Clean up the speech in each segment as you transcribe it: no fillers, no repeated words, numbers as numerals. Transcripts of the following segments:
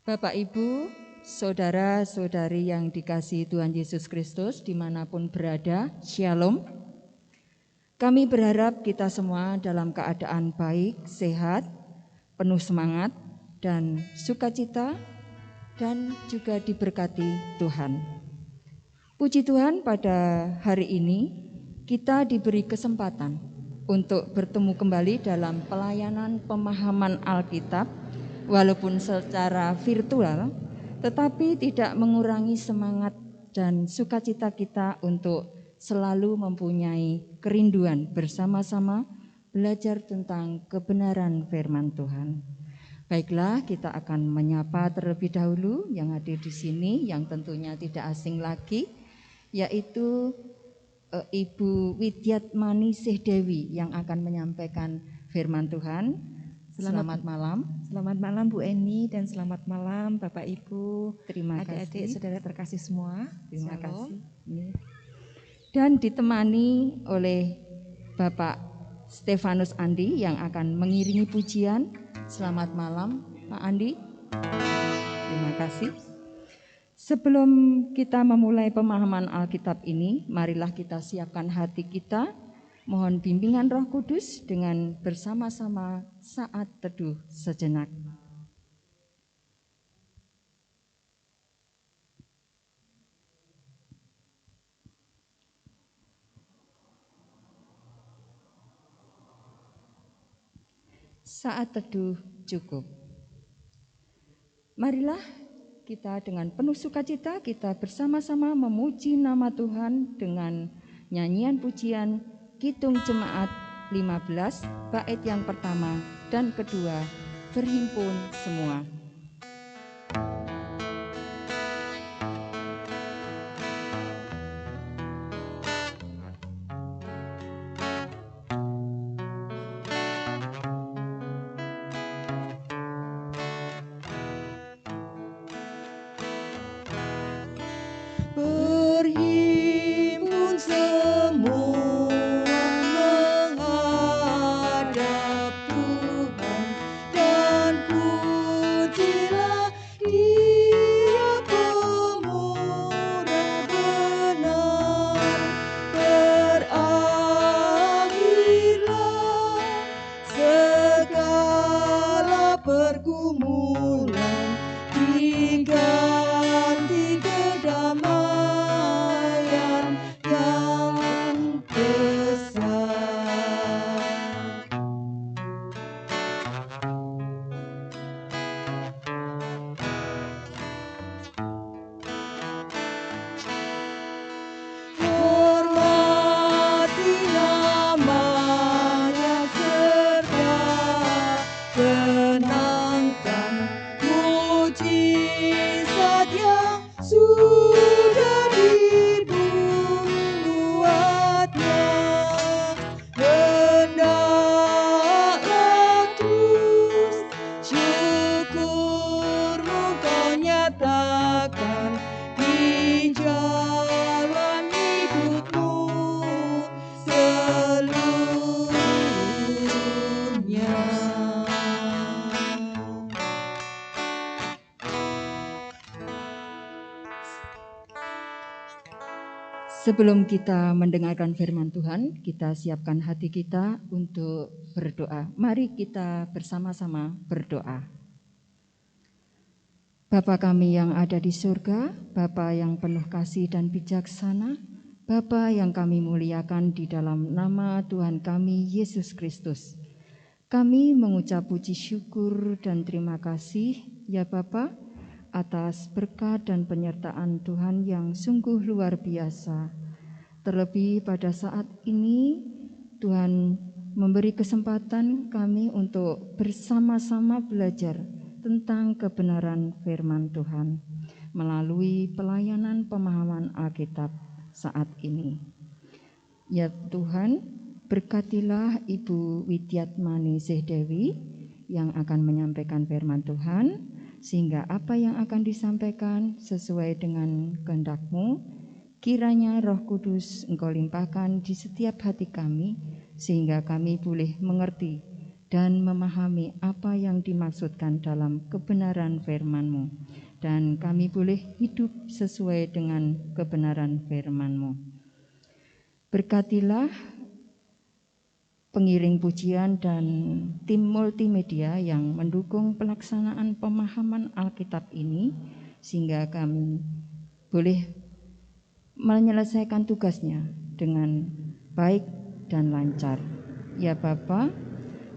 Bapak, Ibu, saudara-saudari yang dikasihi Tuhan Yesus Kristus dimanapun berada, Shalom. Kami berharap kita semua dalam keadaan baik, sehat, penuh semangat, dan sukacita, dan juga diberkati Tuhan. Puji Tuhan, pada hari ini kita diberi kesempatan untuk bertemu kembali dalam pelayanan pemahaman Alkitab, walaupun secara virtual, tetapi tidak mengurangi semangat dan sukacita kita untuk selalu mempunyai kerinduan bersama-sama belajar tentang kebenaran firman Tuhan. Baiklah, kita akan menyapa terlebih dahulu yang hadir di sini, yang tentunya tidak asing lagi, yaitu Ibu Widyatmani Sehdewi yang akan menyampaikan firman Tuhan. Selamat malam. Selamat malam Bu Eni dan selamat malam Bapak Ibu. Terima adik-adik, kasih. saudara terkasih semua. Terima Shalom. kasih. Dan ditemani oleh Bapak Stefanus Andi yang akan mengiringi pujian. Selamat malam Pak Andi. Terima kasih. Sebelum kita memulai pemahaman Alkitab ini, marilah kita siapkan hati kita. Mohon bimbingan Roh Kudus dengan bersama-sama saat teduh sejenak. Saat teduh cukup. Marilah kita dengan penuh sukacita kita bersama-sama memuji nama Tuhan dengan nyanyian pujian Kidung Jemaat 15, bait yang pertama dan kedua, berhimpun semua. Berhimpun semua menghadap Tuhan dan pujilah Dia pemurah benar. Berakhirlah segala pergumulan, diganti kedamaian yang besar. Hormati namanya serta kenangkan mujizat yang sudah dibuatnya. Hendaklah terus syukurmu kau nyatakan di jalan hidupmu seluruhnya. Sebelum kita mendengarkan firman Tuhan, kita siapkan hati kita untuk berdoa. Mari kita bersama-sama berdoa. Bapa kami yang ada di surga, Bapa yang penuh kasih dan bijaksana, Bapa yang kami muliakan di dalam nama Tuhan kami, Yesus Kristus. Kami mengucap puji syukur dan terima kasih, ya Bapa, atas berkat dan penyertaan Tuhan yang sungguh luar biasa. Terlebih pada saat ini, Tuhan memberi kesempatan kami untuk bersama-sama belajar tentang kebenaran firman Tuhan melalui pelayanan pemahaman Alkitab saat ini. Ya Tuhan, berkatilah Ibu Widyatmani Sehdewi yang akan menyampaikan firman Tuhan, sehingga apa yang akan disampaikan sesuai dengan kehendak-Mu, kiranya Roh Kudus Engkau limpahkan di setiap hati kami, sehingga kami boleh mengerti dan memahami apa yang dimaksudkan dalam kebenaran firman-Mu. Dan kami boleh hidup sesuai dengan kebenaran firman-Mu. Berkatilah pengiring pujian dan tim multimedia yang mendukung pelaksanaan pemahaman Alkitab ini, sehingga kami boleh menyelesaikan tugasnya dengan baik dan lancar. Ya Bapa,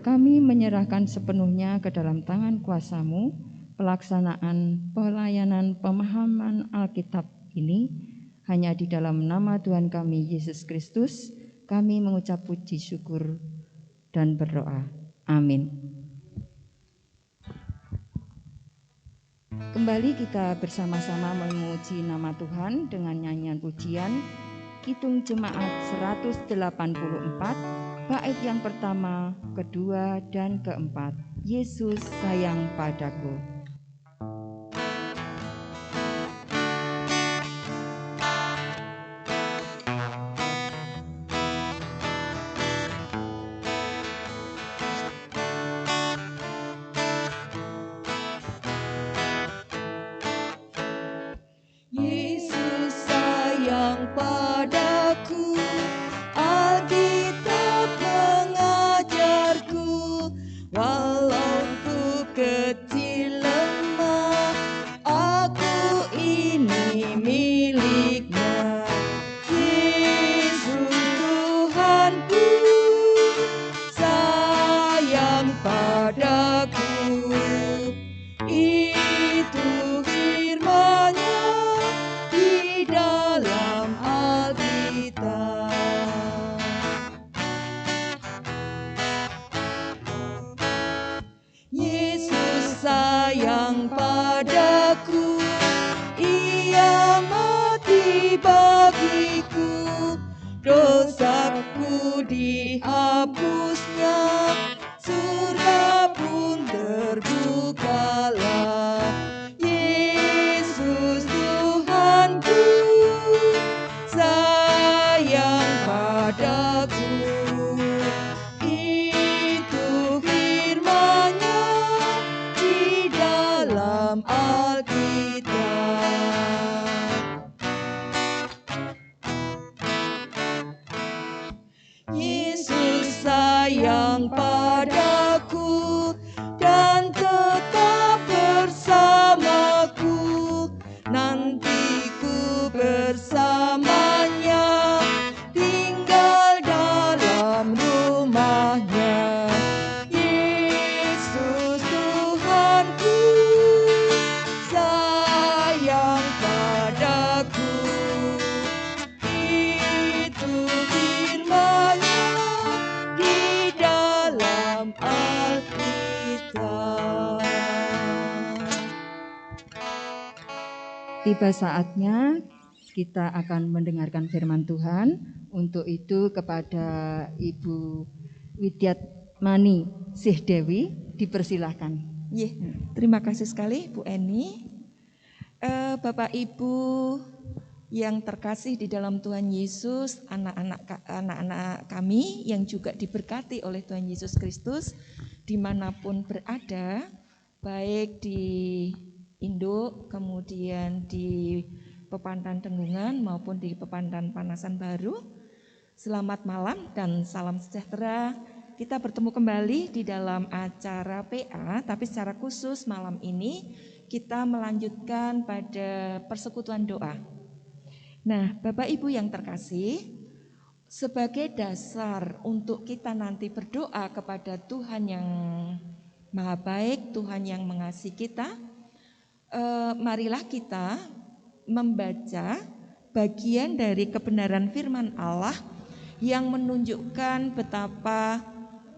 kami menyerahkan sepenuhnya ke dalam tangan kuasa-Mu pelaksanaan pelayanan pemahaman Alkitab ini. Hanya di dalam nama Tuhan kami Yesus Kristus kami mengucap puji syukur dan berdoa. Amin. Kembali kita bersama-sama memuji nama Tuhan dengan nyanyian pujian Kidung Jemaat 184, bait yang pertama, kedua, dan keempat. Yesus sayang padaku. Yesus sayang padaku, Alkitab mengajarku, walau ku kecil lemah, aku ini miliknya. Yesus Tuhanku sayang padaku, itu firman-Nya di dalam Alkitab. Yesus sayang padaku, Ia mati bagiku, dosaku dihapusnya, surga pun terbukalah. Yesus Tuhanku sayang padaku, itu firman-Nya di dalam Alkitab. Yesus sayang padaku dan tetap bersamaku, nanti ku bersamanya, tinggal dalam rumah-Nya. Yesus Tuhanku sayang padaku, itu firman-Nya di dalam Alkitab. Tiba saatnya kita akan mendengarkan firman Tuhan. Untuk itu kepada Ibu Widyatmani Sih Dewi dipersilahkan. Terima kasih sekali Bu Eni. Bapak Ibu yang terkasih di dalam Tuhan Yesus, anak-anak kami yang juga diberkati oleh Tuhan Yesus Kristus dimanapun berada, baik di Induk, kemudian di Pepandan Tenggungan maupun di Pepandan Panasan Baru. Selamat malam dan salam sejahtera. Kita bertemu kembali di dalam acara PA, tapi secara khusus malam ini kita melanjutkan pada persekutuan doa. Nah, Bapak Ibu yang terkasih, sebagai dasar untuk kita nanti berdoa kepada Tuhan yang Maha Baik, Tuhan yang mengasihi kita, marilah kita membaca bagian dari kebenaran firman Allah yang menunjukkan betapa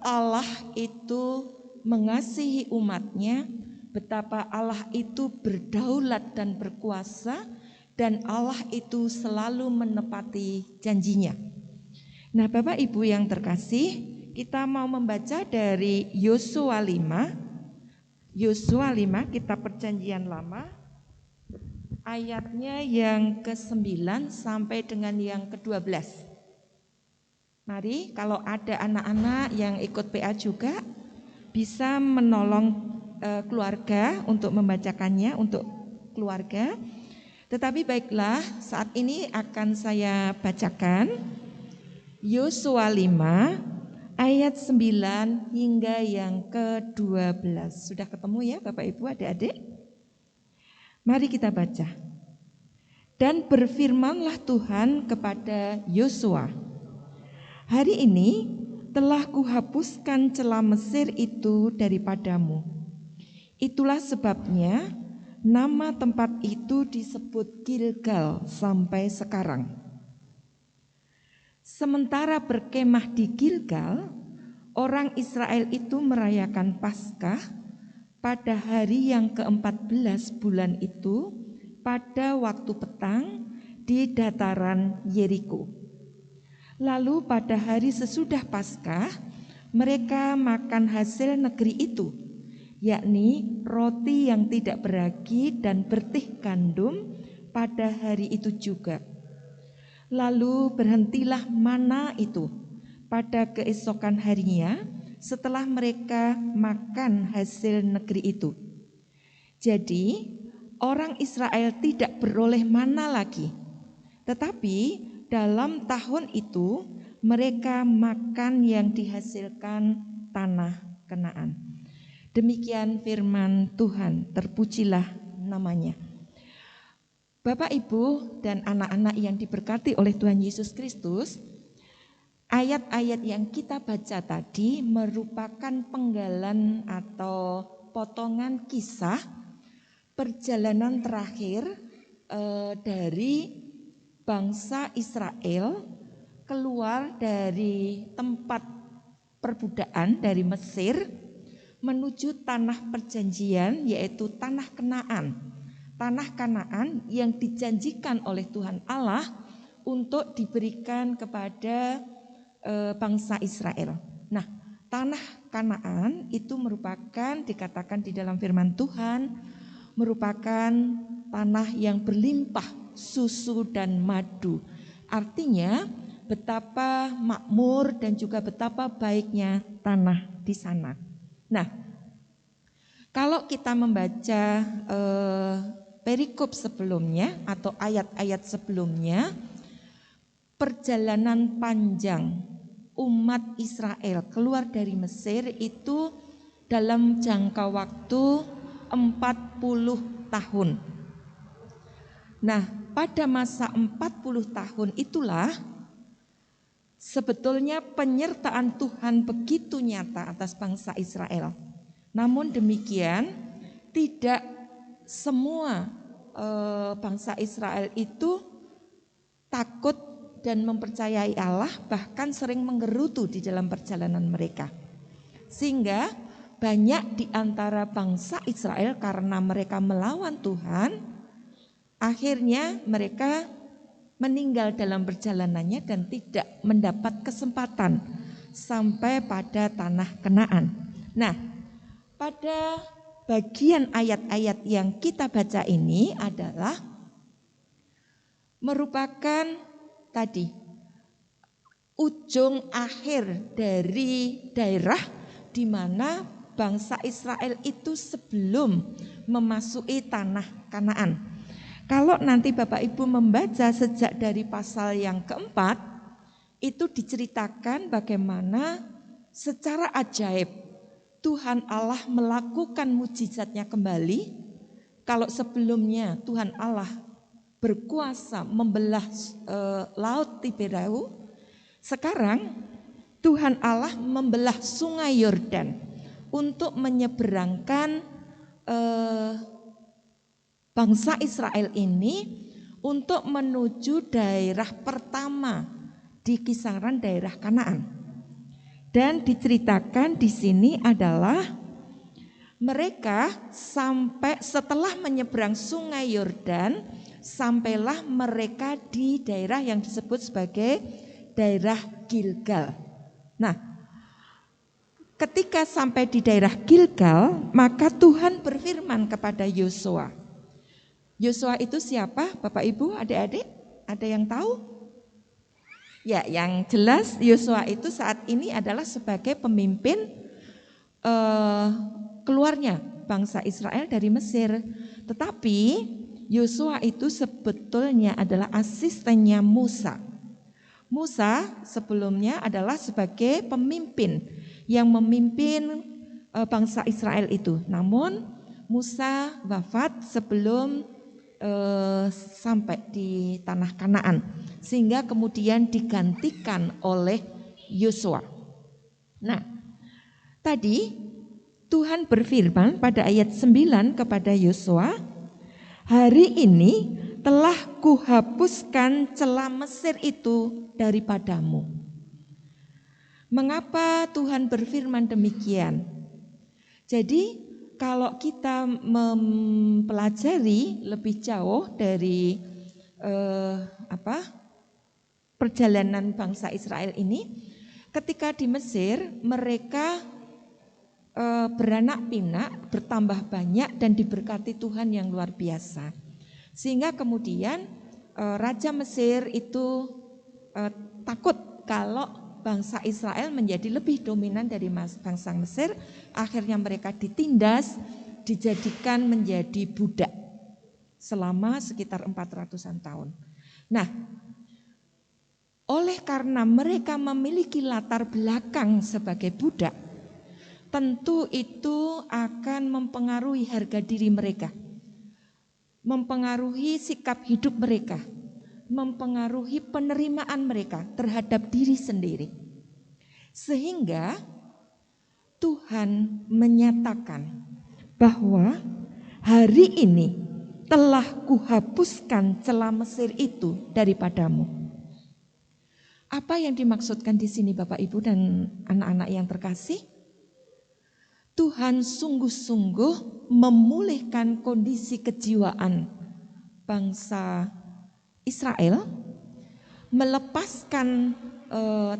Allah itu mengasihi umat-Nya, betapa Allah itu berdaulat dan berkuasa, dan Allah itu selalu menepati janjinya. Nah, Bapak Ibu yang terkasih, kita mau membaca dari Yosua 5, kitab Perjanjian Lama, ayatnya yang ke-9 sampai dengan yang ke-12. Mari, kalau ada anak-anak yang ikut PA juga, bisa menolong keluarga untuk membacakannya untuk keluarga. Tetapi baiklah, saat ini akan saya bacakan Yosua 5 ayat 9 hingga yang ke-12. Sudah ketemu ya Bapak Ibu, adik-adik? Mari kita baca. Dan berfirmanlah Tuhan kepada Yosua, hari ini telah kuhapuskan celah Mesir itu daripadamu. Itulah sebabnya nama tempat itu disebut Gilgal sampai sekarang. Sementara berkemah di Gilgal, orang Israel itu merayakan Paskah pada hari yang ke-14 bulan itu pada waktu petang di dataran Yeriko. Lalu pada hari sesudah Paskah, mereka makan hasil negeri itu, yakni roti yang tidak beragi dan bertih gandum pada hari itu juga. Lalu berhentilah mana itu pada keesokan harinya setelah mereka makan hasil negeri itu. Jadi orang Israel tidak beroleh mana lagi, tetapi dalam tahun itu mereka makan yang dihasilkan tanah Kanaan. Demikian firman Tuhan, terpujilah namanya. Bapak, Ibu, dan anak-anak yang diberkati oleh Tuhan Yesus Kristus, ayat-ayat yang kita baca tadi merupakan penggalan atau potongan kisah perjalanan terakhir dari bangsa Israel keluar dari tempat perbudakan dari Mesir menuju tanah perjanjian, yaitu tanah Kanaan. Tanah Kanaan yang dijanjikan oleh Tuhan Allah untuk diberikan kepada bangsa Israel. Nah, tanah Kanaan itu merupakan, dikatakan di dalam firman Tuhan, merupakan tanah yang berlimpah susu dan madu. Artinya betapa makmur dan juga betapa baiknya tanah di sana. Nah, kalau kita membaca perikop sebelumnya atau ayat-ayat sebelumnya, perjalanan panjang umat Israel keluar dari Mesir itu dalam jangka waktu 40 tahun. Nah, pada masa 40 tahun itulah sebetulnya penyertaan Tuhan begitu nyata atas bangsa Israel. Namun demikian, tidak semua bangsa Israel itu takut dan mempercayai Allah, bahkan sering menggerutu di dalam perjalanan mereka. Sehingga banyak di antara bangsa Israel karena mereka melawan Tuhan, akhirnya mereka meninggal dalam perjalanannya dan tidak mendapat kesempatan sampai pada tanah Kanaan. Nah, pada bagian ayat-ayat yang kita baca ini adalah merupakan tadi ujung akhir dari daerah di mana bangsa Israel itu sebelum memasuki tanah Kanaan. Kalau nanti Bapak Ibu membaca sejak dari pasal yang keempat, itu diceritakan bagaimana secara ajaib Tuhan Allah melakukan mujizatnya kembali. Kalau sebelumnya Tuhan Allah berkuasa membelah laut Tiberau, sekarang Tuhan Allah membelah sungai Yordan untuk menyeberangkan bangsa Israel ini untuk menuju daerah pertama di kisaran daerah Kanaan. Dan diceritakan di sini adalah mereka sampai setelah menyeberang sungai Yordan, sampailah mereka di daerah yang disebut sebagai daerah Gilgal. Nah, ketika sampai di daerah Gilgal, maka Tuhan berfirman kepada Yosua. Yosua itu siapa? Bapak Ibu, adik-adik, ada yang tahu? Ya, yang jelas Yosua itu saat ini adalah sebagai pemimpin keluarnya bangsa Israel dari Mesir. Tetapi Yosua itu sebetulnya adalah asistennya Musa. Musa sebelumnya adalah sebagai pemimpin yang memimpin bangsa Israel itu. Namun Musa wafat sebelum sampai di tanah Kanaan, sehingga kemudian digantikan oleh Yosua. Nah, tadi Tuhan berfirman pada ayat 9 kepada Yosua, "Hari ini telah kuhapuskan celah Mesir itu daripadamu." Mengapa Tuhan berfirman demikian? Jadi kalau kita mempelajari lebih jauh dari perjalanan bangsa Israel ini, ketika di Mesir mereka beranak pinak, bertambah banyak dan diberkati Tuhan yang luar biasa. Sehingga kemudian Raja Mesir itu takut kalau bangsa Israel menjadi lebih dominan dari bangsa Mesir. Akhirnya mereka ditindas, dijadikan menjadi budak selama sekitar 400-an tahun. Nah, oleh karena mereka memiliki latar belakang sebagai budak, tentu itu akan mempengaruhi harga diri mereka, mempengaruhi sikap hidup mereka, mempengaruhi penerimaan mereka terhadap diri sendiri. Sehingga Tuhan menyatakan bahwa hari ini telah kuhapuskan celah Mesir itu daripadamu. Apa yang dimaksudkan di sini Bapak Ibu dan anak-anak yang terkasih? Tuhan sungguh-sungguh memulihkan kondisi kejiwaan bangsa Israel, melepaskan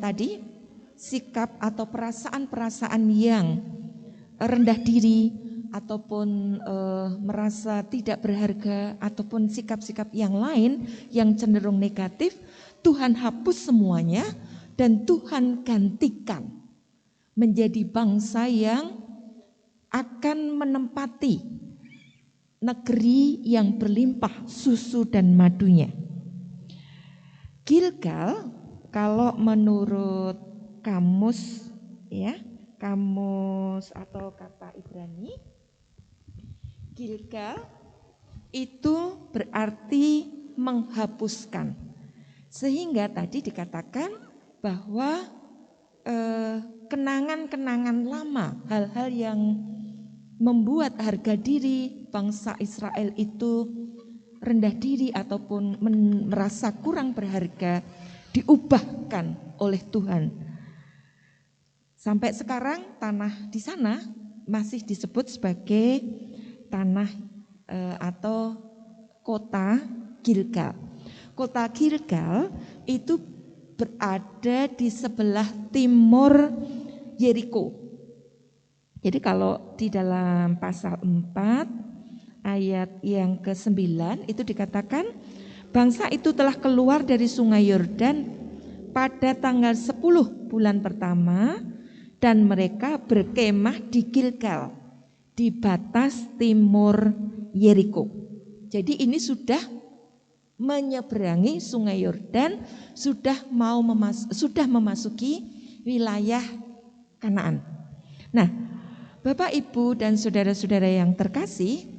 tadi sikap atau perasaan-perasaan yang rendah diri ataupun merasa tidak berharga ataupun sikap-sikap yang lain yang cenderung negatif. Tuhan hapus semuanya dan Tuhan gantikan menjadi bangsa yang akan menempati negeri yang berlimpah susu dan madunya. Gilgal, kalau menurut kamus atau kata Ibrani, Gilgal itu berarti menghapuskan. Sehingga tadi dikatakan bahwa kenangan-kenangan lama, hal-hal yang membuat harga diri bangsa Israel itu rendah diri ataupun merasa kurang berharga, diubahkan oleh Tuhan. Sampai sekarang tanah di sana masih disebut sebagai tanah atau kota Gilgal. Kota Gilgal itu berada di sebelah timur Yeriko. Jadi kalau di dalam pasal 4 ayat yang ke-9 itu dikatakan bangsa itu telah keluar dari sungai Yordan pada tanggal 10 bulan pertama dan mereka berkemah di Gilgal di batas timur Yeriko. Jadi ini sudah menyeberangi sungai Yordan, sudah memasuki wilayah Kanaan. Nah, Bapak, Ibu, dan saudara-saudara yang terkasih,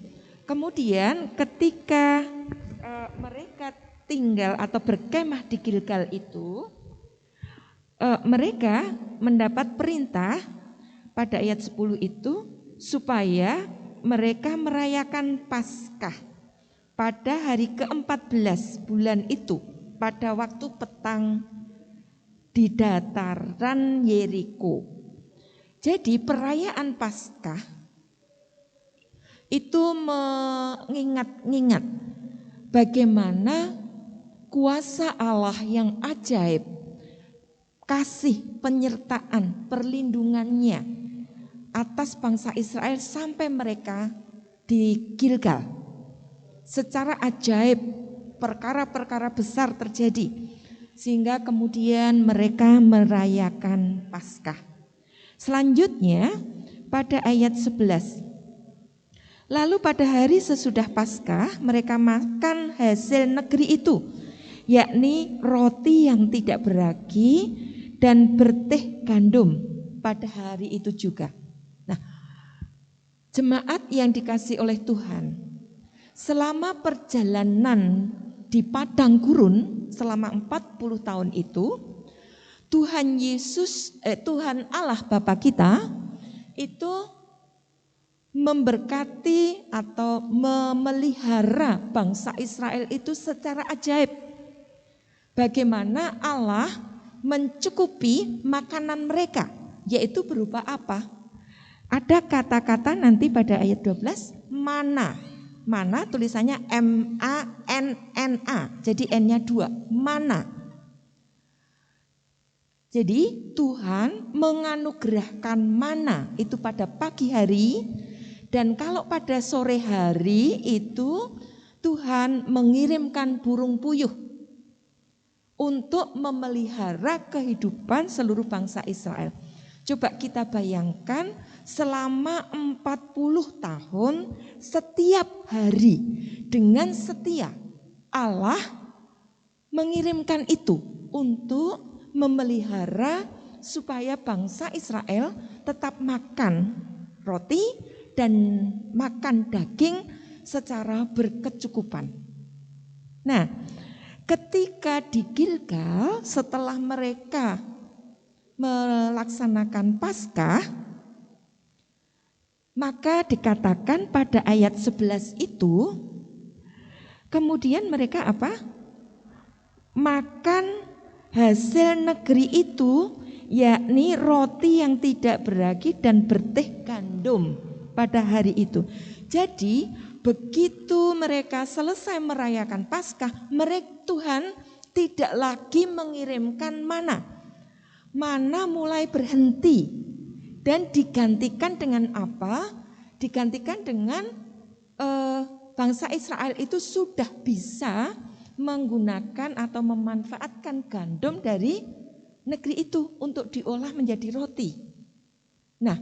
kemudian ketika mereka tinggal atau berkemah di Gilgal itu, mereka mendapat perintah pada ayat 10 itu supaya mereka merayakan Paskah pada hari ke-14 bulan itu, pada waktu petang di dataran Yeriko. Jadi perayaan Paskah itu mengingat-ingat bagaimana kuasa Allah yang ajaib, kasih, penyertaan, perlindungannya atas bangsa Israel sampai mereka di Gilgal. Secara ajaib perkara-perkara besar terjadi sehingga kemudian mereka merayakan Paskah. Selanjutnya pada ayat 11. Lalu pada hari sesudah Paskah mereka makan hasil negeri itu, yakni roti yang tidak beragi dan berteh gandum pada hari itu juga. Nah, jemaat yang dikasih oleh Tuhan, selama perjalanan di padang gurun selama 40 tahun itu, Tuhan Allah Bapa kita itu memberkati atau memelihara bangsa Israel itu secara ajaib. Bagaimana Allah mencukupi makanan mereka, yaitu berupa apa? Ada kata-kata nanti pada ayat 12, mana. Mana tulisannya M-A-N-N-A, jadi N-nya 2, mana. Jadi Tuhan menganugerahkan mana itu pada pagi hari. Dan kalau pada sore hari itu Tuhan mengirimkan burung puyuh untuk memelihara kehidupan seluruh bangsa Israel. Coba kita bayangkan selama 40 tahun setiap hari dengan setia Allah mengirimkan itu untuk memelihara supaya bangsa Israel tetap makan roti dan makan daging secara berkecukupan. Nah, ketika di Gilgal setelah mereka melaksanakan Paskah, maka dikatakan pada ayat 11 itu, kemudian mereka apa? Makan hasil negeri itu, yakni roti yang tidak beragi dan berteh gandum pada hari itu. Jadi begitu mereka selesai merayakan Paskah, Tuhan tidak lagi mengirimkan mana. Mana mulai berhenti dan digantikan dengan apa? Digantikan dengan bangsa Israel itu sudah bisa menggunakan atau memanfaatkan gandum dari negeri itu untuk diolah menjadi roti. Nah,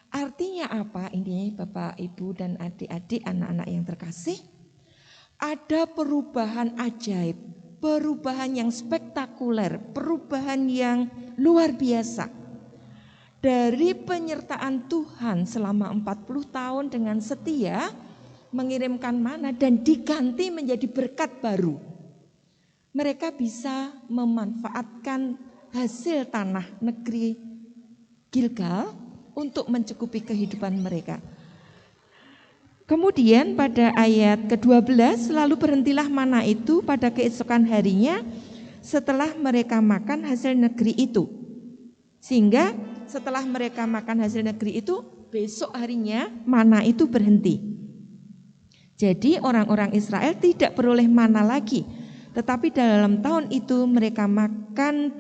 artinya apa ini Bapak, Ibu, dan adik-adik, anak-anak yang terkasih? Ada perubahan ajaib, perubahan yang spektakuler, perubahan yang luar biasa. Dari penyertaan Tuhan selama 40 tahun dengan setia mengirimkan mana dan diganti menjadi berkat baru. Mereka bisa memanfaatkan hasil tanah negeri Gilgal untuk mencukupi kehidupan mereka. Kemudian pada ayat ke-12, lalu berhentilah mana itu pada keesokan harinya setelah mereka makan hasil negeri itu. Sehingga setelah mereka makan hasil negeri itu, besok harinya mana itu berhenti. Jadi orang-orang Israel tidak beroleh mana lagi, tetapi dalam tahun itu mereka makan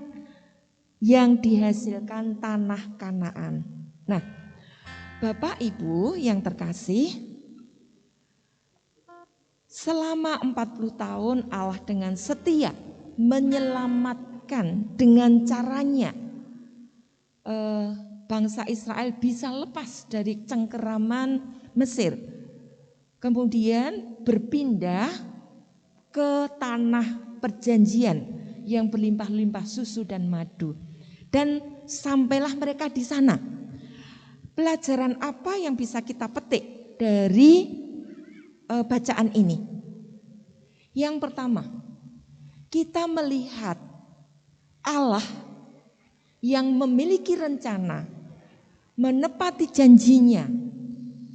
yang dihasilkan tanah Kanaan. Nah, Bapak Ibu yang terkasih, selama 40 tahun Allah dengan setia menyelamatkan dengan caranya bangsa Israel bisa lepas dari cengkeraman Mesir. Kemudian berpindah ke tanah perjanjian yang berlimpah-limpah susu dan madu. Dan sampailah mereka di sana. Pelajaran apa yang bisa kita petik dari bacaan ini? Yang pertama, kita melihat Allah yang memiliki rencana menepati janjinya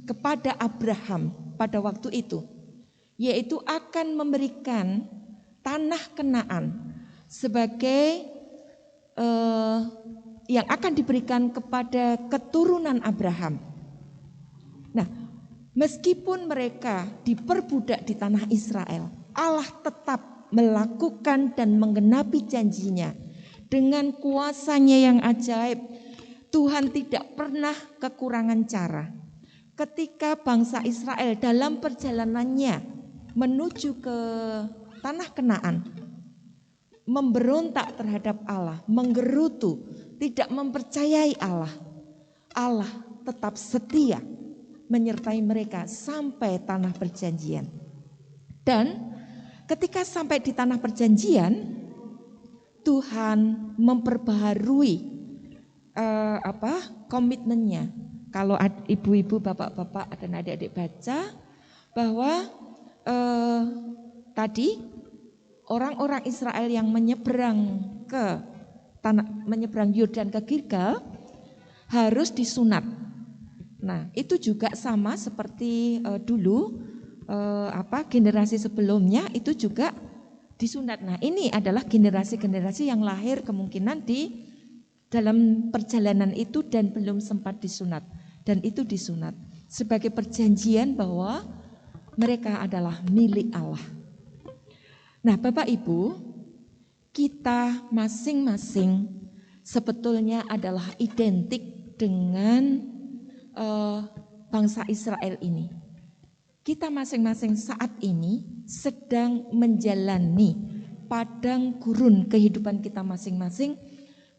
kepada Abraham pada waktu itu, yaitu akan memberikan tanah Kanaan sebagai yang akan diberikan kepada keturunan Abraham. Nah, meskipun mereka diperbudak di tanah Israel, Allah tetap melakukan dan menggenapi janjinya dengan kuasanya yang ajaib. Tuhan tidak pernah kekurangan cara. Ketika bangsa Israel dalam perjalanannya menuju ke tanah Kanaan, memberontak terhadap Allah, menggerutu, tidak mempercayai Allah, Allah tetap setia menyertai mereka sampai tanah perjanjian. Dan ketika sampai di tanah perjanjian, Tuhan memperbaharui komitmennya. Kalau ibu-ibu, bapak-bapak dan adik-adik baca bahwa tadi orang-orang Israel yang menyeberang Yordan ke Gilgal harus disunat. Nah, itu juga sama seperti dulu generasi sebelumnya itu juga disunat. Nah, ini adalah generasi-generasi yang lahir kemungkinan di dalam perjalanan itu dan belum sempat disunat. Dan itu disunat sebagai perjanjian bahwa mereka adalah milik Allah. Nah, Bapak Ibu, kita masing-masing sebetulnya adalah identik dengan bangsa Israel ini. Kita masing-masing saat ini sedang menjalani padang gurun kehidupan kita masing-masing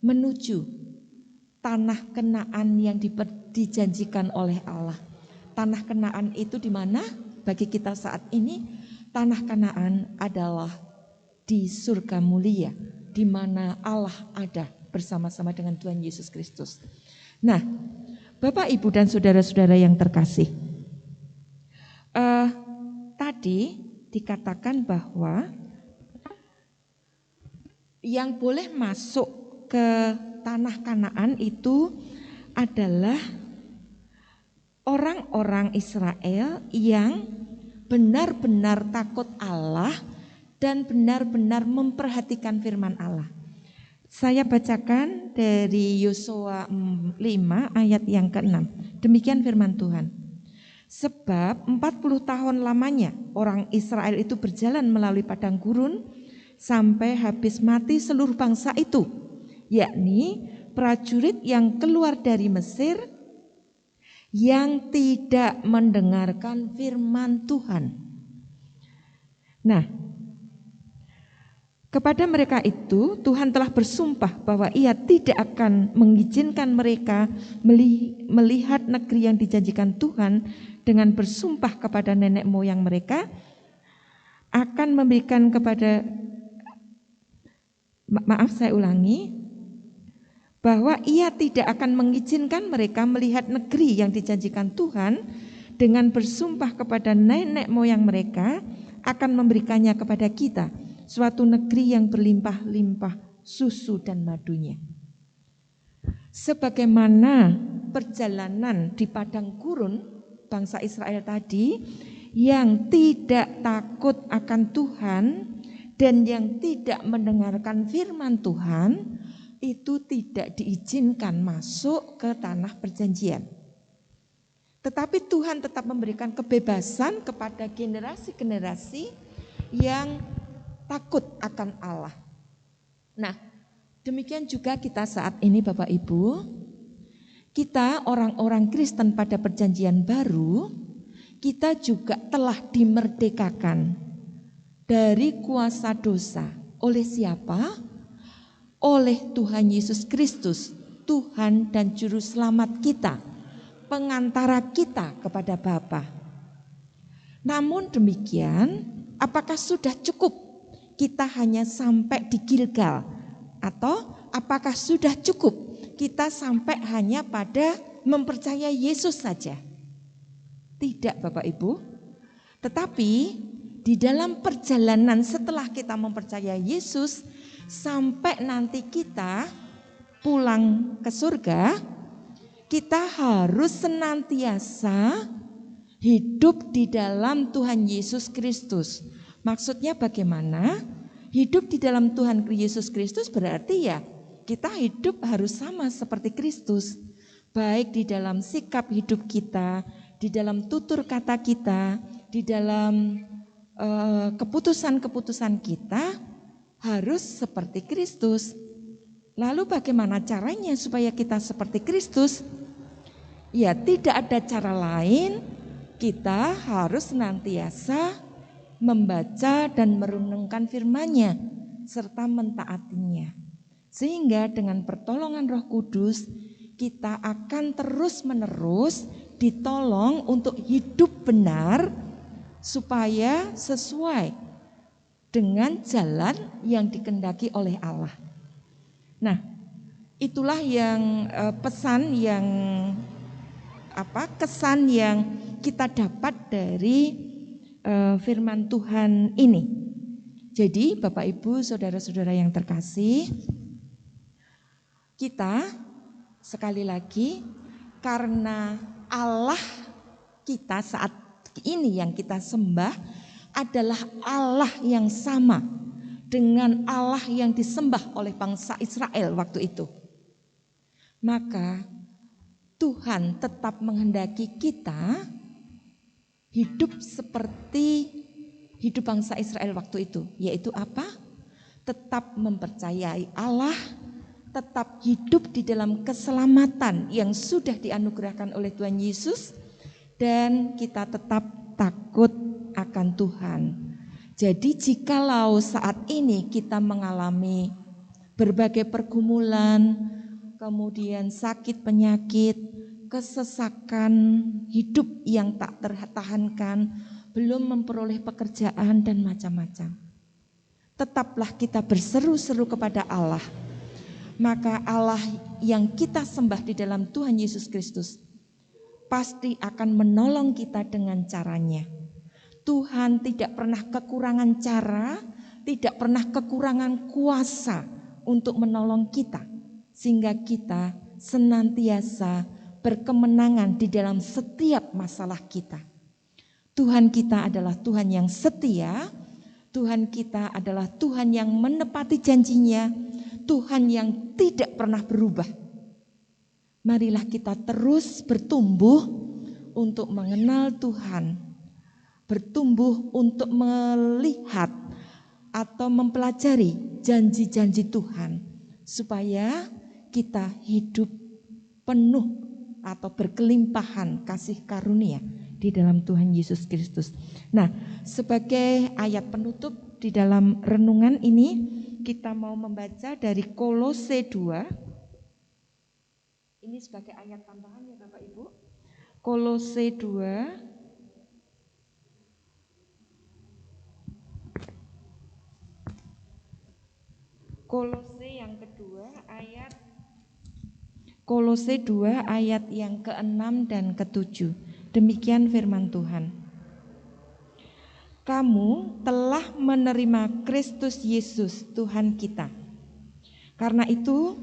menuju tanah Kanaan yang dijanjikan oleh Allah. Tanah Kanaan itu di mana? Bagi kita saat ini, tanah Kanaan adalah di surga mulia, di mana Allah ada bersama-sama dengan Tuhan Yesus Kristus. Nah, Bapak, Ibu, dan saudara-saudara yang terkasih, tadi dikatakan bahwa yang boleh masuk ke tanah Kanaan itu adalah orang-orang Israel yang benar-benar takut Allah dan benar-benar memperhatikan firman Allah. Saya bacakan dari Yosua 5 ayat yang ke-6. Demikian firman Tuhan. Sebab 40 tahun lamanya orang Israel itu berjalan melalui padang gurun sampai habis mati seluruh bangsa itu, yakni prajurit yang keluar dari Mesir yang tidak mendengarkan firman Tuhan. Nah, kepada mereka itu Tuhan telah bersumpah bahwa Ia tidak akan mengizinkan mereka melihat negeri yang dijanjikan Tuhan, dengan bersumpah kepada nenek moyang mereka akan memberikan kepada, bahwa Ia tidak akan mengizinkan mereka melihat negeri yang dijanjikan Tuhan, dengan bersumpah kepada nenek moyang mereka akan memberikannya kepada kita, suatu negeri yang berlimpah-limpah susu dan madunya. Sebagaimana perjalanan di padang gurun bangsa Israel tadi yang tidak takut akan Tuhan dan yang tidak mendengarkan firman Tuhan, itu tidak diizinkan masuk ke tanah perjanjian. Tetapi Tuhan tetap memberikan kebebasan kepada generasi-generasi yang takut akan Allah. Nah, demikian juga kita saat ini Bapak Ibu, kita orang-orang Kristen pada perjanjian baru, kita juga telah dimerdekakan dari kuasa dosa. Oleh siapa? Oleh Tuhan Yesus Kristus, Tuhan dan Juru Selamat kita, pengantara kita kepada Bapa. Namun demikian, apakah sudah cukup kita hanya sampai di Gilgal? Atau apakah sudah cukup kita sampai hanya pada mempercayai Yesus saja? Tidak, Bapak Ibu. Tetapi di dalam perjalanan setelah kita mempercayai Yesus, sampai nanti kita pulang ke surga, kita harus senantiasa hidup di dalam Tuhan Yesus Kristus. Maksudnya bagaimana? Hidup di dalam Tuhan Yesus Kristus berarti ya kita hidup harus sama seperti Kristus, baik di dalam sikap hidup kita, di dalam tutur kata kita, di dalam keputusan-keputusan kita harus seperti Kristus. Lalu bagaimana caranya supaya kita seperti Kristus? Ya, tidak ada cara lain, kita harus senantiasa membaca dan merenungkan firman-Nya serta mentaatinya. Sehingga dengan pertolongan Roh Kudus kita akan terus-menerus ditolong untuk hidup benar supaya sesuai dengan jalan yang dikehendaki oleh Allah. Nah, itulah yang pesan yang kesan yang kita dapat dari firman Tuhan ini. Jadi Bapak Ibu, saudara-saudara yang terkasih, kita sekali lagi karena Allah kita saat ini yang kita sembah adalah Allah yang sama dengan Allah yang disembah oleh bangsa Israel waktu itu. Maka Tuhan tetap menghendaki kita hidup seperti hidup bangsa Israel waktu itu, yaitu apa? Tetap mempercayai Allah, tetap hidup di dalam keselamatan yang sudah dianugerahkan oleh Tuhan Yesus, dan kita tetap takut akan Tuhan. Jadi jikalau saat ini kita mengalami berbagai pergumulan, kemudian sakit penyakit, kesesakan hidup yang tak tertahankan, belum memperoleh pekerjaan dan macam-macam, tetaplah kita berseru-seru kepada Allah. Maka Allah yang kita sembah di dalam Tuhan Yesus Kristus pasti akan menolong kita dengan caranya. Tuhan tidak pernah kekurangan cara, tidak pernah kekurangan kuasa untuk menolong kita, sehingga kita senantiasa berkemenangan di dalam setiap masalah kita. Tuhan kita adalah Tuhan yang setia, Tuhan kita adalah Tuhan yang menepati janjinya, Tuhan yang tidak pernah berubah. Marilah kita terus bertumbuh untuk mengenal Tuhan, bertumbuh untuk melihat atau mempelajari janji-janji Tuhan, supaya kita hidup penuh atau berkelimpahan kasih karunia di dalam Tuhan Yesus Kristus. Nah, sebagai ayat penutup di dalam renungan ini, kita mau membaca dari Kolose 2. Ini sebagai ayat tambahan ya Bapak Ibu. Kolose 2 Kolose yang kedua ayat Kolose 2 ayat yang ke-6 dan ke-7. Demikian firman Tuhan. Kamu telah menerima Kristus Yesus Tuhan kita. Karena itu,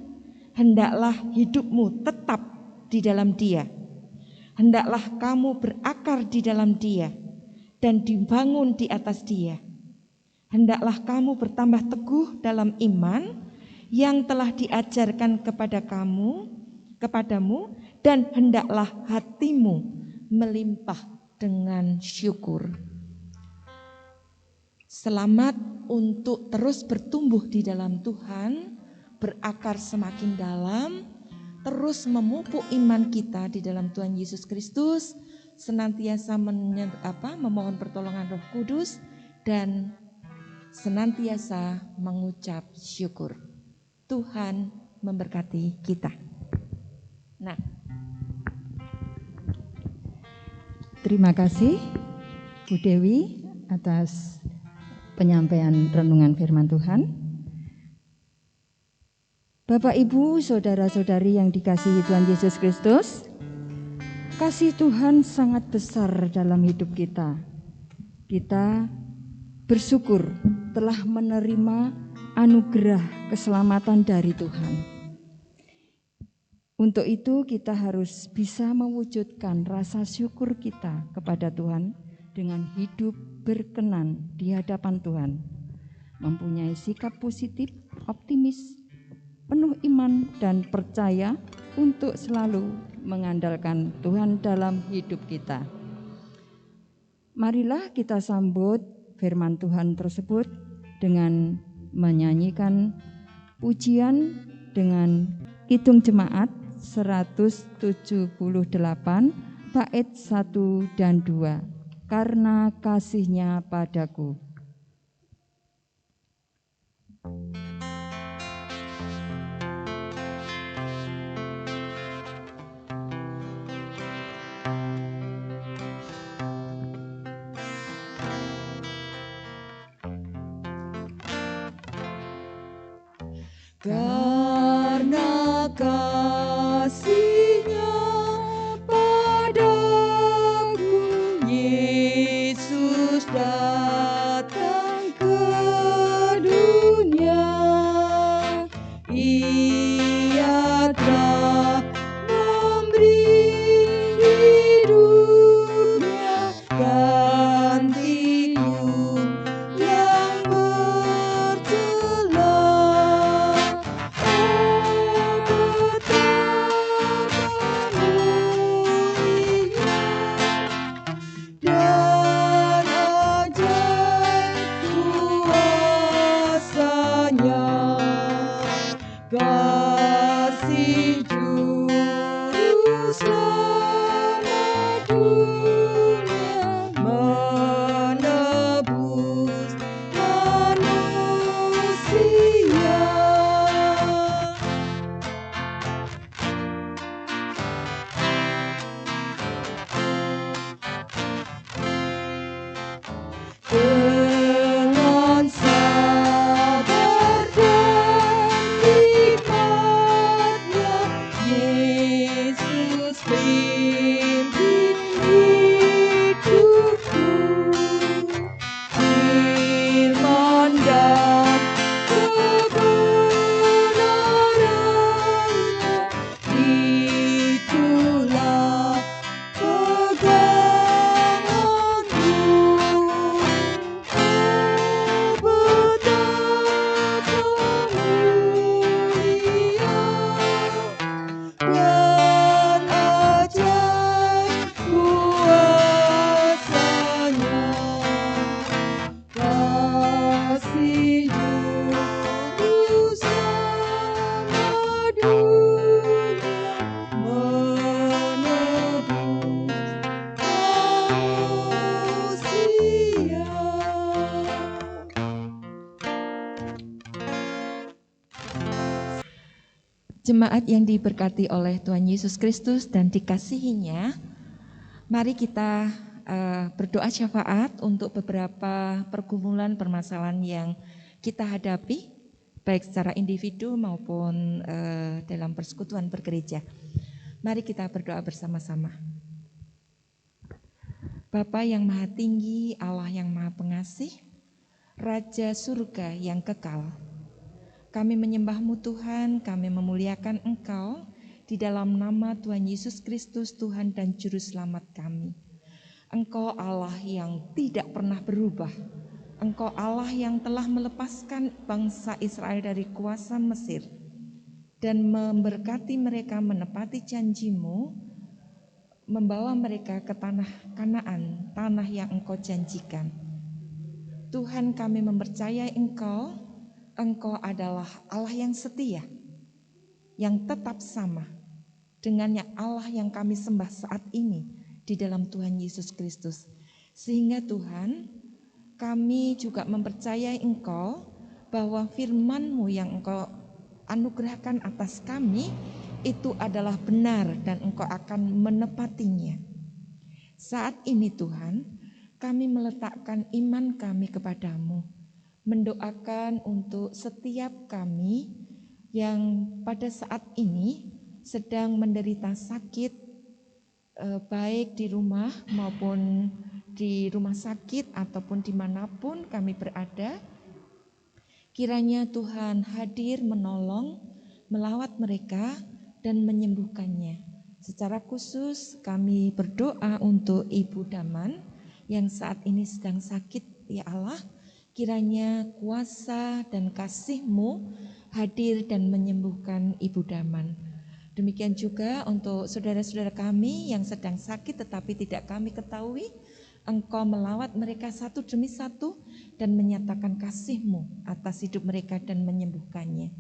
hendaklah hidupmu tetap di dalam Dia. Hendaklah kamu berakar di dalam Dia dan dibangun di atas Dia. Hendaklah kamu bertambah teguh dalam iman yang telah diajarkan kepadamu, dan hendaklah hatimu melimpah dengan syukur. Selamat untuk terus bertumbuh di dalam Tuhan, berakar semakin dalam, terus memupuk iman kita di dalam Tuhan Yesus Kristus, senantiasa memohon pertolongan Roh Kudus, dan senantiasa mengucap syukur. Tuhan memberkati kita. Nah, terima kasih Bu Dewi atas penyampaian renungan firman Tuhan. Bapak, Ibu, saudara-saudari yang dikasihi Tuhan Yesus Kristus, kasih Tuhan sangat besar dalam hidup kita. Kita bersyukur telah menerima anugerah keselamatan dari Tuhan. Untuk itu kita harus bisa mewujudkan rasa syukur kita kepada Tuhan dengan hidup berkenan di hadapan Tuhan, mempunyai sikap positif, optimis, penuh iman dan percaya untuk selalu mengandalkan Tuhan dalam hidup kita. Marilah kita sambut firman Tuhan tersebut dengan menyanyikan pujian dengan Kidung Jemaat 178 bait 1 dan 2. Karena kasih-Nya padaku. Karena kasih-Nya padaku, Yesus datang ke dunia. Ia telah memberi hidupnya gantiku yang bercela. Oh, betapa mulianya dan ajaib kuasa-Nya. Kasih Juru Selamat dunia menebus manusia. Dengan sabar dan hikmat-Nya, Yesus pimpin hidupku. Firman dan kebenaran-Nya, itulah peganganku. Oh, betapa mulia dan ajaib kuasa-Nya. Kasih Juru Selamat dunia menebus manusia. Jemaat yang diberkati oleh Tuhan Yesus Kristus dan dikasihi-Nya, mari kita berdoa syafaat untuk beberapa pergumulan permasalahan yang kita hadapi, baik secara individu maupun dalam persekutuan bergereja. Mari kita berdoa bersama-sama. Bapa yang Maha Tinggi, Allah yang Maha Pengasih, Raja Surga yang kekal, kami menyembah-Mu Tuhan, kami memuliakan Engkau di dalam nama Tuhan Yesus Kristus, Tuhan dan Juru Selamat kami. Engkau Allah yang tidak pernah berubah. Engkau Allah yang telah melepaskan bangsa Israel dari kuasa Mesir dan memberkati mereka menepati janji-Mu, membawa mereka ke tanah Kanaan, tanah yang Engkau janjikan. Tuhan, kami mempercayai Engkau adalah Allah yang setia, yang tetap sama dengan yang Allah yang kami sembah saat ini di dalam Tuhan Yesus Kristus. Sehingga Tuhan, kami juga mempercayai Engkau bahwa firman-Mu yang Engkau anugerahkan atas kami itu adalah benar dan Engkau akan menepatinya. Saat ini Tuhan, kami meletakkan iman kami kepadamu, mendoakan untuk setiap kami yang pada saat ini sedang menderita sakit, baik di rumah maupun di rumah sakit ataupun dimanapun kami berada. Kiranya Tuhan hadir menolong, melawat mereka dan menyembuhkannya. Secara khusus kami berdoa untuk Ibu Daman yang saat ini sedang sakit, ya Allah. Kiranya kuasa dan kasih-Mu hadir dan menyembuhkan Ibu Daman. Demikian juga untuk saudara-saudara kami yang sedang sakit tetapi tidak kami ketahui, Engkau melawat mereka satu demi satu dan menyatakan kasih-Mu atas hidup mereka dan menyembuhkannya.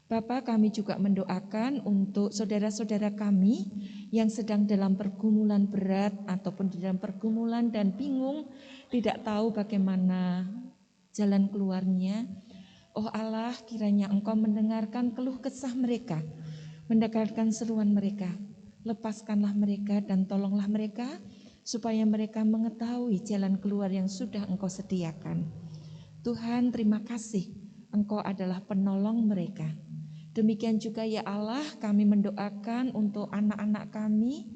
Bapa, kami juga mendoakan untuk saudara-saudara kami yang sedang dalam pergumulan berat ataupun dalam pergumulan dan bingung, tidak tahu bagaimana jalan keluarnya. Oh Allah, kiranya Engkau mendengarkan keluh kesah mereka, mendengarkan seruan mereka. Lepaskanlah mereka dan tolonglah mereka supaya mereka mengetahui jalan keluar yang sudah Engkau sediakan. Tuhan, terima kasih Engkau adalah penolong mereka. Demikian juga ya Allah, kami mendoakan untuk anak-anak kami,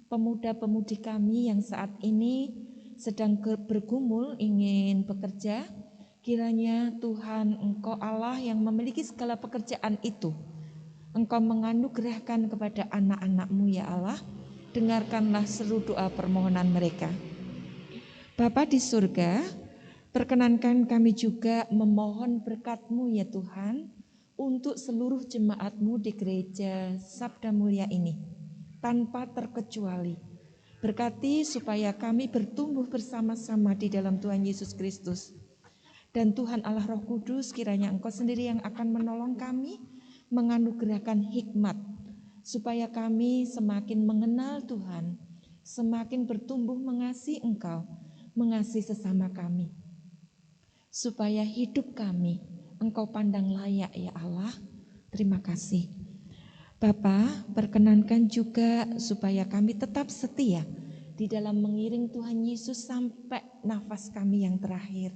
pemuda-pemudi kami yang saat ini sedang bergumul ingin bekerja. Kiranya Tuhan Engkau Allah yang memiliki segala pekerjaan itu, Engkau menganugerahkan kepada anak-anak-Mu ya Allah. Dengarkanlah seluruh doa permohonan mereka. Bapa di surga, perkenankan kami juga memohon berkat-Mu ya Tuhan untuk seluruh jemaat-Mu di gereja Sabda Mulia ini, tanpa terkecuali. Berkati supaya kami bertumbuh bersama-sama di dalam Tuhan Yesus Kristus. Dan Tuhan Allah Roh Kudus, kiranya Engkau sendiri yang akan menolong kami, menganugerahkan hikmat, supaya kami semakin mengenal Tuhan, semakin bertumbuh mengasihi Engkau, mengasihi sesama kami. Supaya hidup kami Engkau pandang layak ya Allah. Terima kasih. Bapa, perkenankan juga supaya kami tetap setia di dalam mengiring Tuhan Yesus sampai nafas kami yang terakhir.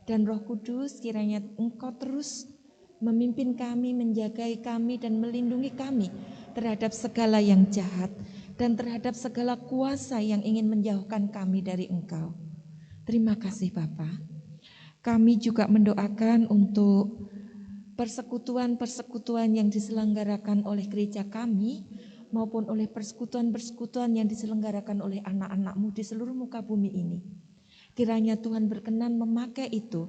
Dan Roh Kudus kiranya Engkau terus memimpin kami, menjagai kami dan melindungi kami terhadap segala yang jahat dan terhadap segala kuasa yang ingin menjauhkan kami dari Engkau. Terima kasih Bapa. Kami juga mendoakan untuk persekutuan-persekutuan yang diselenggarakan oleh gereja kami maupun oleh persekutuan-persekutuan yang diselenggarakan oleh anak-anak-Mu di seluruh muka bumi ini. Kiranya Tuhan berkenan memakai itu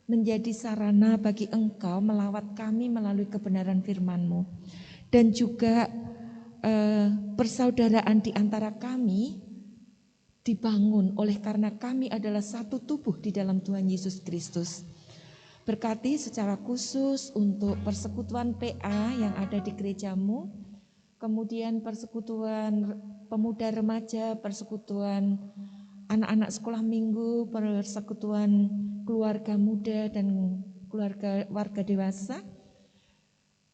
menjadi sarana bagi Engkau melawat kami melalui kebenaran firman-Mu. Dan juga persaudaraan di antara kami dibangun oleh karena kami adalah satu tubuh di dalam Tuhan Yesus Kristus. Berkati secara khusus untuk persekutuan PA yang ada di gerejamu, kemudian persekutuan pemuda remaja, persekutuan anak-anak sekolah minggu, persekutuan keluarga muda dan warga dewasa.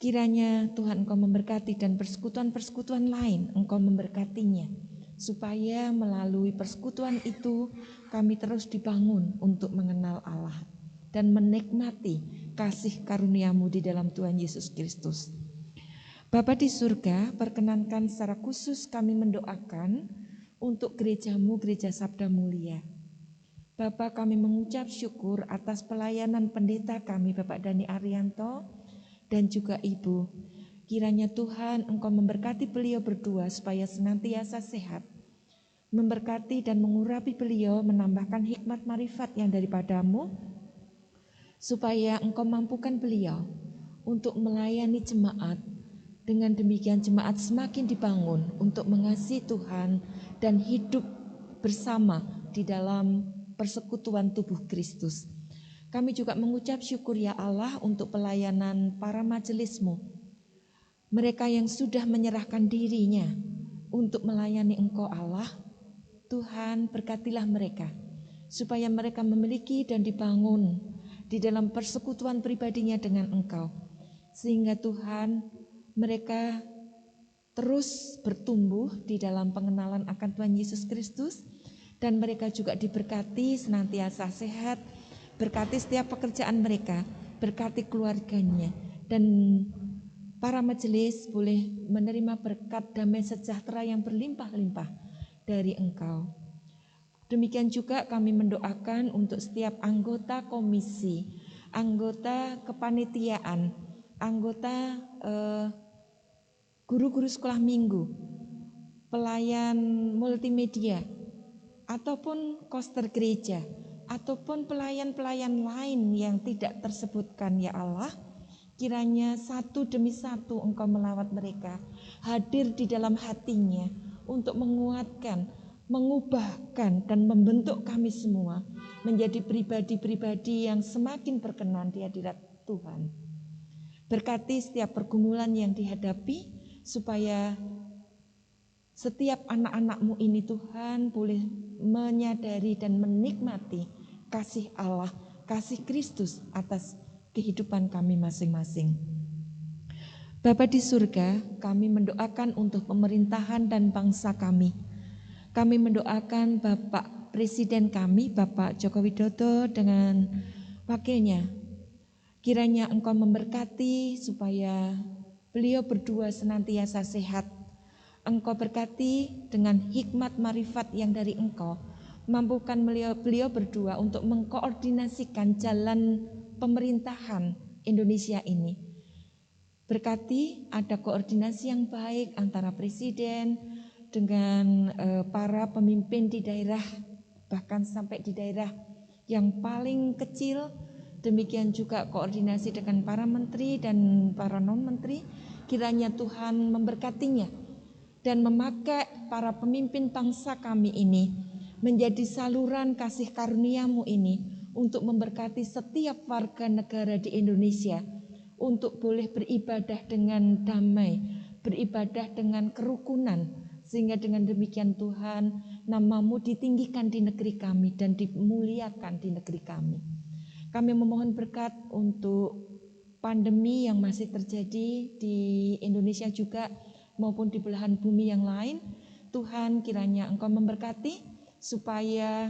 Kiranya Tuhan Engkau memberkati dan persekutuan-persekutuan lain Engkau memberkatinya, supaya melalui persekutuan itu kami terus dibangun untuk mengenal Allah dan menikmati kasih karunia-Mu di dalam Tuhan Yesus Kristus. Bapa di surga, perkenankan secara khusus kami mendoakan untuk gereja-Mu, Gereja Sabda Mulia. Bapa, kami mengucap syukur atas pelayanan pendeta kami Bapak Dani Arianto dan juga Ibu. Kiranya Tuhan Engkau memberkati beliau berdua supaya senantiasa sehat, memberkati dan mengurapi beliau, menambahkan hikmat marifat yang daripada-Mu, supaya Engkau mampukan beliau untuk melayani jemaat. Dengan demikian jemaat semakin dibangun untuk mengasihi Tuhan dan hidup bersama di dalam persekutuan tubuh Kristus. Kami juga mengucap syukur ya Allah untuk pelayanan para majelis-Mu. Mereka yang sudah menyerahkan dirinya untuk melayani Engkau Allah. Tuhan, berkatilah mereka supaya mereka memiliki dan dibangun di dalam persekutuan pribadinya dengan Engkau. Sehingga Tuhan, mereka terus bertumbuh di dalam pengenalan akan Tuhan Yesus Kristus, dan mereka juga diberkati senantiasa sehat, berkati setiap pekerjaan mereka, berkati keluarganya, dan para majelis boleh menerima berkat damai sejahtera yang berlimpah-limpah dari Engkau. Demikian juga kami mendoakan untuk setiap anggota komisi, anggota kepanitiaan, anggota guru-guru sekolah minggu, pelayan multimedia, ataupun koster gereja, ataupun pelayan-pelayan lain yang tidak tersebutkan ya Allah. Kiranya satu demi satu Engkau melawat mereka, hadir di dalam hatinya untuk menguatkan, mengubahkan dan membentuk kami semua menjadi pribadi-pribadi yang semakin berkenan di hadirat Tuhan. Berkati setiap pergumulan yang dihadapi, supaya setiap anak-anak-Mu ini Tuhan boleh menyadari dan menikmati kasih Allah, kasih Kristus atas kehidupan kami masing-masing. Bapa di surga, kami mendoakan untuk pemerintahan dan bangsa kami. Kami mendoakan Bapak Presiden kami, Bapak Joko Widodo dengan wakilnya, Kiranya Engkau memberkati supaya beliau berdua senantiasa sehat. Engkau berkati dengan hikmat marifat yang dari Engkau, mampukan beliau berdua untuk mengkoordinasikan jalan pemerintahan Indonesia ini. Berkati ada koordinasi yang baik antara presiden dengan para pemimpin di daerah, bahkan sampai di daerah yang paling kecil. Demikian juga koordinasi dengan para menteri dan para non-menteri. Kiranya Tuhan memberkatinya dan memakai para pemimpin bangsa kami ini menjadi saluran kasih karunia-Mu ini untuk memberkati setiap warga negara di Indonesia untuk boleh beribadah dengan damai, beribadah dengan kerukunan, sehingga dengan demikian Tuhan, nama-Mu ditinggikan di negeri kami dan dimuliakan di negeri kami. Kami memohon berkat untuk pandemi yang masih terjadi di Indonesia juga maupun di belahan bumi yang lain. Tuhan, kiranya Engkau memberkati supaya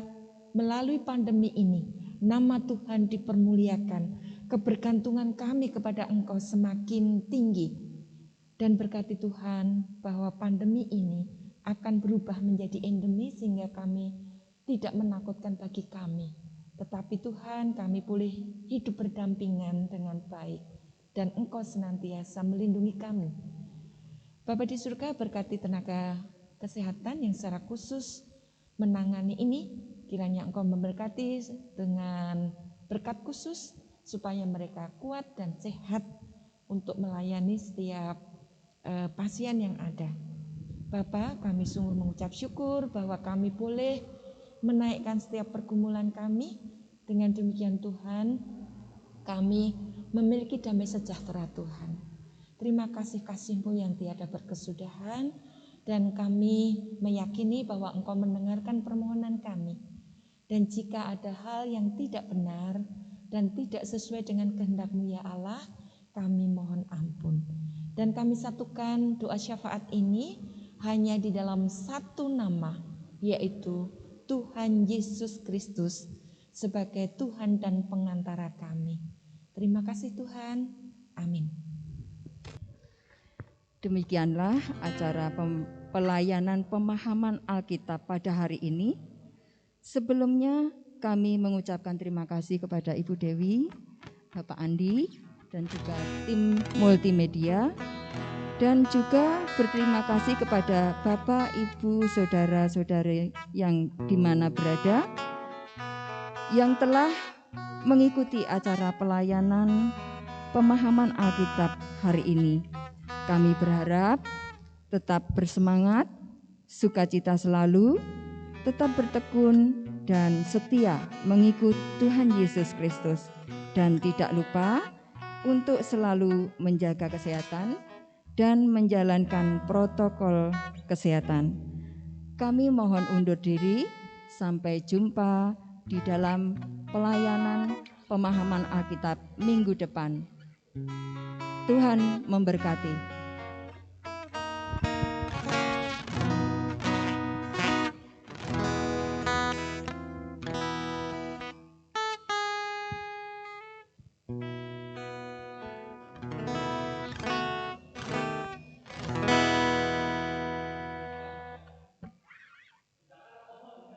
melalui pandemi ini nama Tuhan dipermuliakan, kebergantungan kami kepada Engkau semakin tinggi, dan berkati Tuhan bahwa pandemi ini akan berubah menjadi endemi sehingga kami tidak menakutkan bagi kami, tetapi Tuhan kami boleh hidup berdampingan dengan baik dan Engkau senantiasa melindungi kami. Bapa di surga, berkati tenaga kesehatan yang secara khusus menangani ini, kiranya Engkau memberkati dengan berkat khusus supaya mereka kuat dan sehat untuk melayani setiap pasien yang ada. Bapa, kami sungguh mengucap syukur bahwa kami boleh menaikkan setiap pergumulan kami. Dengan demikian Tuhan, kami memiliki damai sejahtera Tuhan. Terima kasih-kasih-Mu yang tiada berkesudahan, dan kami meyakini bahwa Engkau mendengarkan permohonan kami. Dan jika ada hal yang tidak benar dan tidak sesuai dengan kehendak-Mu ya Allah, kami mohon ampun. Dan kami satukan doa syafaat ini hanya di dalam satu nama, yaitu Tuhan Yesus Kristus sebagai Tuhan dan pengantara kami. Terima kasih Tuhan. Amin. Demikianlah acara pelayanan pemahaman Alkitab pada hari ini. Sebelumnya kami mengucapkan terima kasih kepada Ibu Dewi, Bapak Andi, dan juga tim multimedia. Dan juga berterima kasih kepada Bapak, Ibu, Saudara-saudari yang di mana berada, yang telah mengikuti acara pelayanan pemahaman Alkitab hari ini. Kami berharap tetap bersemangat, sukacita selalu, tetap bertekun dan setia mengikut Tuhan Yesus Kristus. Dan tidak lupa untuk selalu menjaga kesehatan dan menjalankan protokol kesehatan. Kami mohon undur diri, sampai jumpa di dalam pelayanan pemahaman Alkitab minggu depan. Tuhan memberkati.